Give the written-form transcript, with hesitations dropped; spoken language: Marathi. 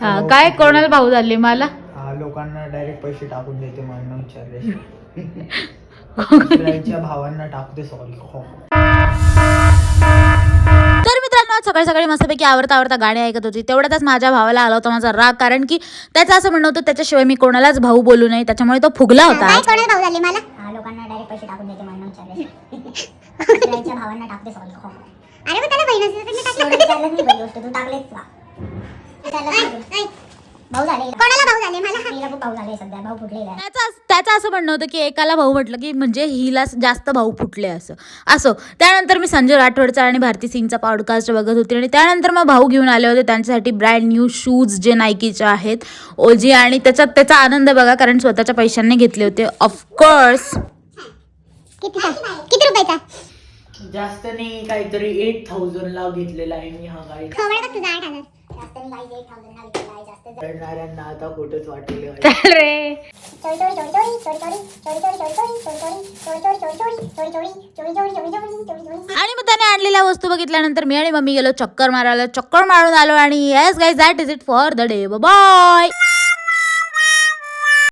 काय कोणाला भाऊ झाले मला? लोकांना डायरेक्ट पैसे टाकून देते म्हणून विचारले. भावांना टाकते. सॉरी. तर मित्रांनो सकाळी सकाळी मस्तपैकी आवरता गाणी ऐकत होती. तेवढ्यातच माझ्या भावाला आला होता माझा राग, कारण की त्याचं असं म्हणणं होतं त्याच्याशिवाय मी कोणालाच भाऊ बोलू नाही, त्याच्यामुळे तो फुगला होता. कोणाला भाऊ झाले मला? लोकांना डायरेक्ट पैसे टाकून देते म्हणून विचारले. भावांना टाकते. सॉरी. अरे मग त्याला बहीण असेल तर मी टाकले. तू टाकलेच का? भाऊ झाले. कोणाला भाऊ झाले मला? हिला खूप भाऊ झाले सध्या. भाऊ फुटलेला आहे. त्याचं असं म्हणणं होतं की एकाला भाऊ म्हटलं की म्हणजे हिला जास्त भाऊ फुटले असं. त्यानंतर मी संजय राठोडचा आणि भारती सिंगचा पॉडकास्ट बघत होती आणि त्यानंतर मग भाऊ घेऊन आले होते त्यांच्यासाठी ब्रँड न्यू शूज जे नायकीचे आहेत ओजी, आणि त्याचा आनंद बघा, कारण स्वतःच्या पैशांनी घेतले होते ऑफकोर्स. किती रुपयाचा? जास्त नाही, काहीतरी 8,000 ला घेतलेला आहे मी हा गाईड. तुझा 8,000. करणाऱ्यांना आता खोटच वाटेल रे. आणि मग त्याने आणलेल्या वस्तू बघितल्यानंतर मी आणि मम्मी गेलो चक्कर मारायला. चक्कर मारून आलो आणि yes guys, that is it for the day. Bye.